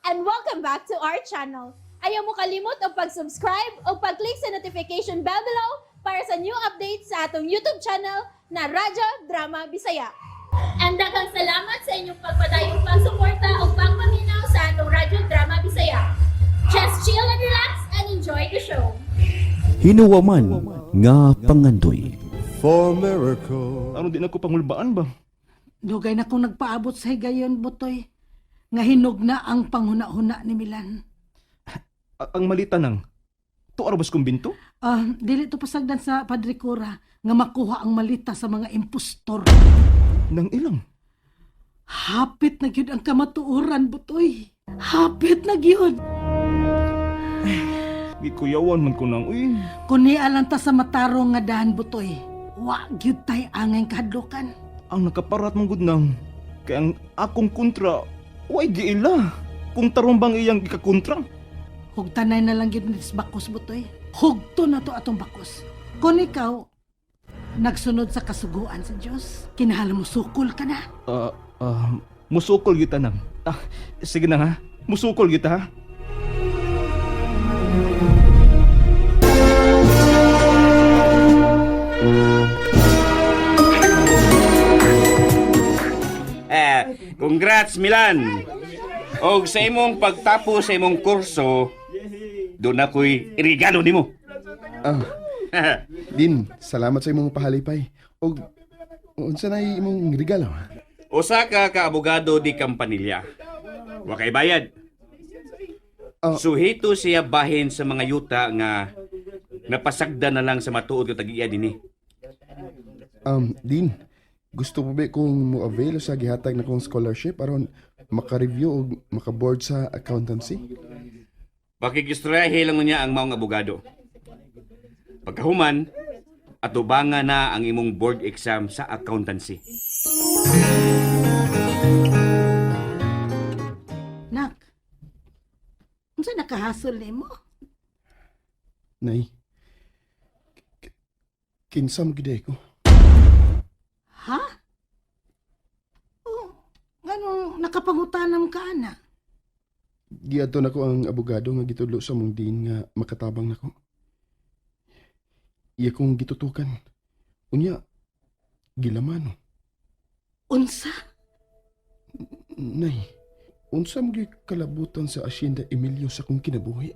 and welcome back to our channel. Ayaw mo kalimot o pag-subscribe o pag-click sa notification bell below para sa new updates sa atong YouTube channel na Radyo Drama Bisaya. And daghang salamat sa inyong pagpadayong pagsuporta o pagpaminaw sa atong Radyo Drama Bisaya. Just chill and relax and enjoy the show. Hinuwaman nga pangandoy. For miracle. Ano din ako pangulbaan ba? Dugay na kong nagpaabot sa higayon, Butoy. Nga hinog na ang panghuna-huna ni Milan. Ang malita nang, to arabas kong binto? Dili to pasagdan sa Padre Cura nga makuha ang malita sa mga impostor. Nang ilang? Hapit na gyud ang kamatuoran, Butoy. Hapit na gyud. Gikuyawan man ko nang, uy. Kuni alanta sa matarong nga dahan, Butoy. Wa gyud tay angay kahadlokan. Ang nakaparat mong gud nang, kaya ang akong kontra, way giila. Kung tarumbang iyang ikakontra. Hugtanay na lang gyud ni bakos, Butoy. Hugto na to atong bakos. Kung ikaw nagsunod sa kasuguan sa Dios, kinahanglan mo sukol ka na. Musukol kita nang. Sige na ha, musukol kita ha. Congrats Milan. Og sa imong pagtapos sa imong kurso, doon ako'y irigalo nimo. Din, salamat sa imong pahalipay. O, unsa na imong regalo? Usa ka kaabogado di kampanilya. Wa kay bayad. Suhito siya bahin sa mga yuta nga napasagda na lang sa matuod ka tag-iya dinhi. Din, gusto po ba kung mo-avail sa gihatag na kong scholarship aron maka-review o maka-board sa accountancy? Pakikistoryahe lang niya ang maong abogado. Pagkahuman, atubangan na ang imong board exam sa accountancy. Nak, unsa nakahasol nimo? Nay, kinsam giday ko. Ha? Oh, ganong nakapangutanam ka na? Giadto nako ang abogado nga gitudlo sa mong din nga makatabang nako. Iya kong gitutukan. Unya, gilamano. Unsa? Nay, unsa mo kalabutan sa Hacienda Emilio sa kong kinabuhi?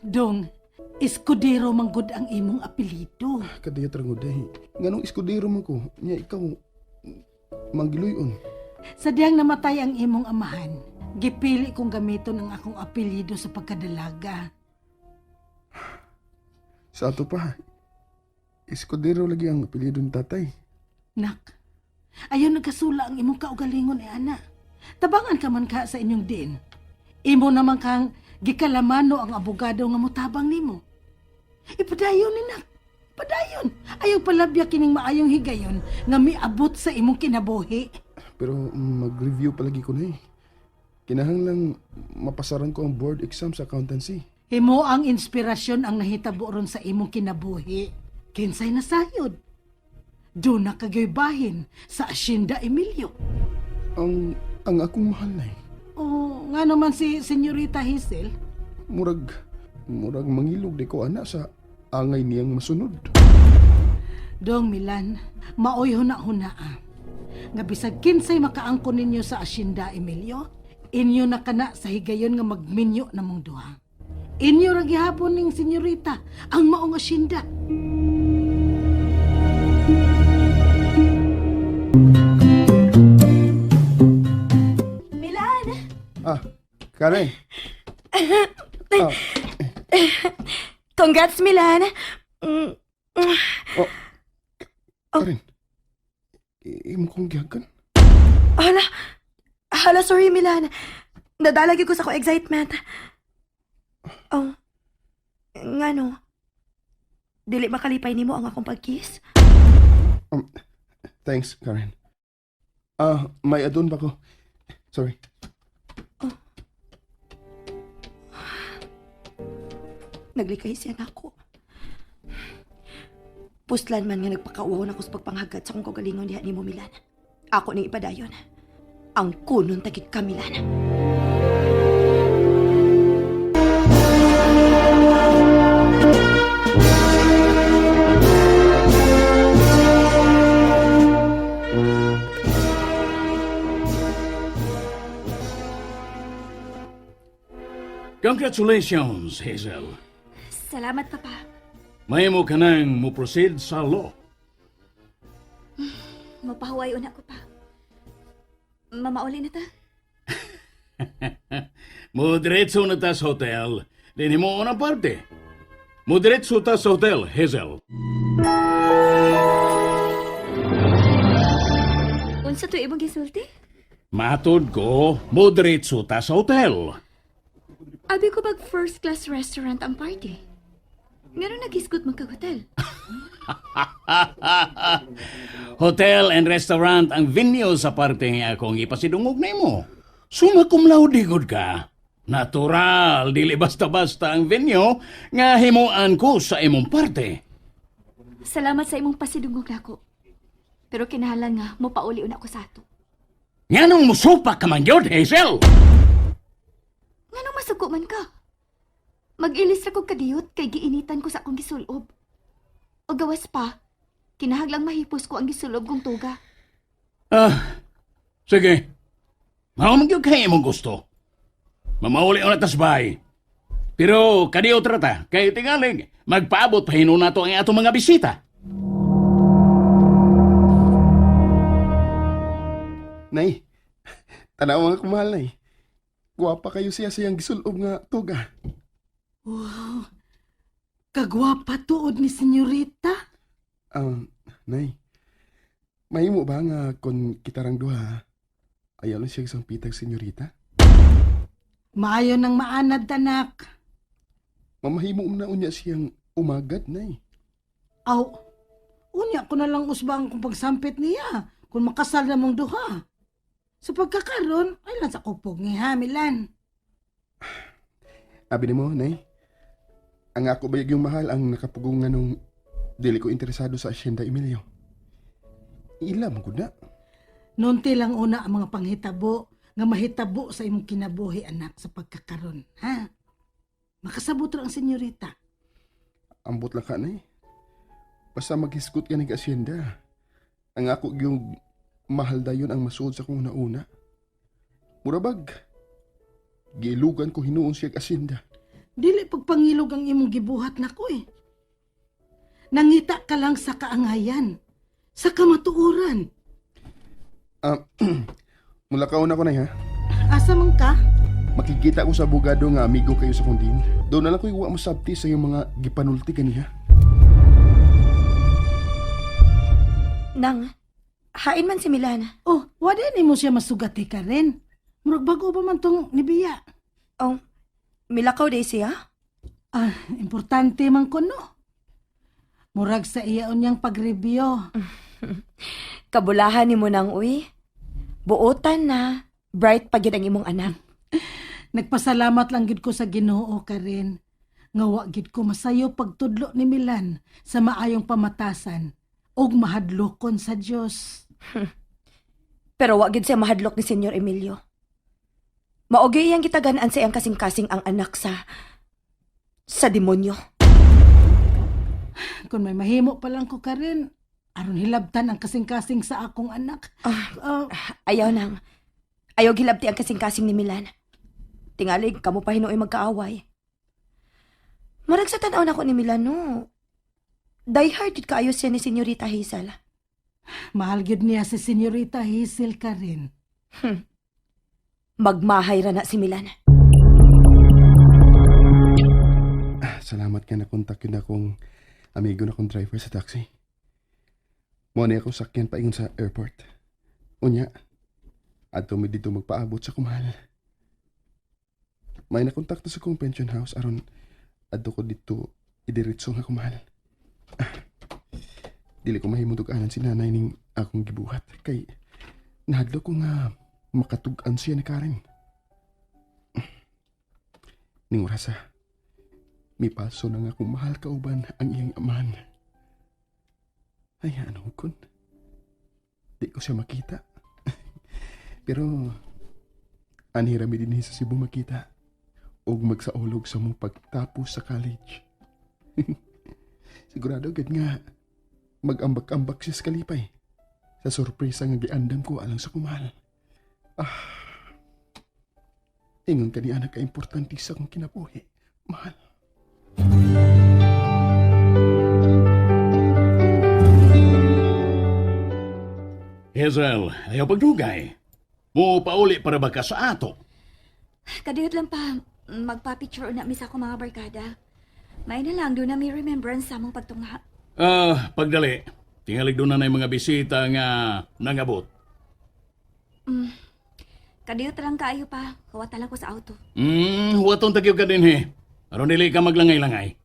Dong, Escudero manggod ang imong apelido. Kadaya trangoday. Nganong iskudero mo ko? Nya ikaw, manggiluyon. Sadyang namatay ang imong amahan, gipili kong gamiton ang akong apelido sa pagkadalaga. Sa ato pa, iskudero lagi ang apelyido ni tatay. Nak, ayaw nagkasula ang imong kaugalingon ana. Tabangan ka man ka sa inyong din. Imo naman kang gikalamano ang abogado nga motabang nimo. Ipadayon ni nak. Padayon. Ayaw palabya kining maayong higayon nga miabot sa imong kinabuhi. Pero mag-review palagi ko na eh. Kinahanglang mapasaran ko ang board exam sa accountancy. Imo ang inspirasyon ang nahitabo ron sa imong kinabuhi. Kinsay nasayod. Doon na kagaybahin sa Hacienda Emilio. Ang akong mahal na eh. O nga naman si Senyorita Hazel. Murag mangilog di ko ana sa angay niyang masunod. Dong Milan, maoy huna-hunaa. Nga bisag kinsay makaangkon ninyo sa Hacienda Emilio, inyo na kana sa higayon nga magminyo na mong duha. Inyo ra gihapon ning senyorita ang maong Hacienda. Milan! Karen. Congrats, Milan. Karen. Imo kong gihagan. Hala, sorry, Milan. Nadalagi ko sa ko excitement. Oh, ngano? Dili makalipay nimo ang akong pag-kiss? Thanks, Karen. May adun ba ko? Sorry. Naglikay siya na ako. Puslan man nga nagpakauwaw na ko sa pagpanghagad sa kong kagalingon diha ni mo, Milan. Ako ning ipadayon. Ang kunon tagit ka, Milan. Congratulations, Hazel. Salamat, Papa. May mo ka nang mo-proceed sa law. Mapahuway una ko pa. Mamauli na ta? Mo-diretso na ta sa hotel. Din mo unang parte. Mo-diretso ta sa hotel, Hazel. Unsa to imong gisulti? Matod ko, mo-diretso ta sa hotel. Abi ko bag first class restaurant ang party. Meron nagisgot magkag-hotel. Hotel and restaurant ang venue sa parte nga akong ipasidungog na mo. Summa cum laude gud ka. Natural, dili basta-basta ang venue nga himuan ko sa imong parte. Salamat sa imong pasidungog nako. Pero kinahanglan nga mo pauli una ko sa ato. Nganong musupak ka man yun, Hazel? Nganong masuko man ka? Mag-ilis ra ko kadiyot kay giinitan ko sa akong gisulob. O gawas pa, kinahanglang mahipos ko ang gisulob kong tuga. Sige. Maumagyo kayo mong gusto. Mamauli o natas bahay. Pero kadiyo trata, kay tingaling, magpaabot pa hino nato ang ato mga bisita. Nay, tanaw nga kumahal, nay. Guwapa kayo siya siyang gisulob nga tuga. Wow, kagwapa tuod ni senyorita. Nay, mahimo ba nga kung kitarang duha, ayaw lang siya isang pitag senyorita? Maayo ng maanad, anak. Mamahimo na unya siyang umagad, nay. Aw, unya ko na lang usbang kung pagsampit niya, kung makasal na mong duha. Sa pagkakaroon, ay lang sa kupog ni Hamilan. Abi ni mo, nay. Ang ako bayag yung mahal ang nakapugungan nung dili ko interesado sa asyenda, Emilio. Ilam ko na. Nunti lang una ang mga panghitabo nga mahitabo sa imong kinabuhi, anak, sa pagkakaroon, ha? Makasabot ra ang senyorita. Ambot lang ka, nay. Basta maghiskot ka ng asyenda. Ang ako yung mahal dayon ang masuod sa kong nauna. Murabag. Gilugan ko hinuon siya asyenda. Dili pagpangilog ang imong gibuhat nako eh. Nangita ka lang sa kaangayan, sa kamatuoran. Mula kauna ko, nay, ha? Asa man ka? Makikita ko sa abogado nga amigo kayo sa kundin. Doon na lang ko iwa mo sabti sa iyong mga gipanulti kaniya. Nang, hain man si Milan. Oh, wala ni mo siya masugati ka rin. Murag bago ba man tong nibiya? Oh, milakaw day siya? Importante man ko, no? Murag sa iya unyang pag-review. Kabulahan ni mo nang uy. Buotan na. Bright pa gyud ang imong anak. Nagpasalamat lang gid ko sa Ginoo ka rin. Nga wa gid ko masayo pagtudlo ni Milan sa maayong pamatasan ug mahadlokon sa Dios. Pero wa gyud siya mahadlok ni Senyor Emilio. Maogi iyang gitagan-an sa iyang kasing-kasing ang anak sa demonyo. Kung may mahimo pa lang ko ka rin, aron hilabtan ang kasing-kasing sa akong anak. Ayaw nang. Ayaw gilabti ang kasing-kasing ni Milan. Tingalig, kamo pa hinuoy magkaaway. Marag sa tanaw na ko ni Milan, no. Die hard yun kaayo siya ni Senyorita Hazel. Mahal gyud niya si Senyorita Hazel ka rin. Magmahay ra na si Milan. Salamat ka na kontak yun akong amigo na kong driver sa taxi. Muna akong sakyan pa ingon sa airport. Unya, ato mi dito magpaabot sa kumahal. May nakontakto sa kong pension house aron adto ko dito idiretso nga kumahal. Dili ko mahimutog-anan si nanay ning akong gibuhat kay nahadlo ko nga makatug-an siya ni Karen. Ning orasa, may paso na nga kung mahal kauban ang iyang amahan. Ay, ano kun? Di ko siya makita. Pero, anhirami din sa Cebu makita o magsaulog sa mong pagtapos sa college. Sigurado agad nga, mag-ambak-ambak siya sa kalipay. Sa sorpresa nga giandam ko alang sa kumahal. Ingon ka ni anak ka importante sa akong kinabuhi. Mahal. Hazel, ayaw pagdugay. Mo pauli para ba ka sa ato? Kadiyot lang pa, magpa-picture na mi sa akong mga barkada. May na lang, doon na may remembrance sa among pagtunga. Pagdali. Tingalig doon na mga bisita nga nangabot. Kadiyot lang kaayo pa, kawata lang ko sa auto. Huwatong tagyo ka din he. Aron dili ka maglangay-langay.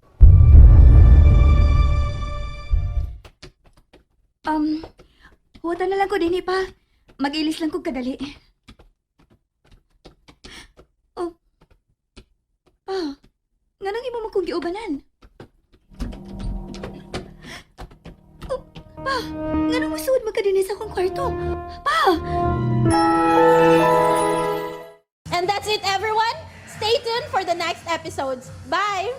Huwata na lang ko din pa. Mag-ilis lang ko kadali. Oh. Pa, nga nang imo mo kong giubanan? Oh, pa, nga nang musuod magkadinis akong kwarto? Pa! And that's it, everyone. Stay tuned for the next episodes. Bye!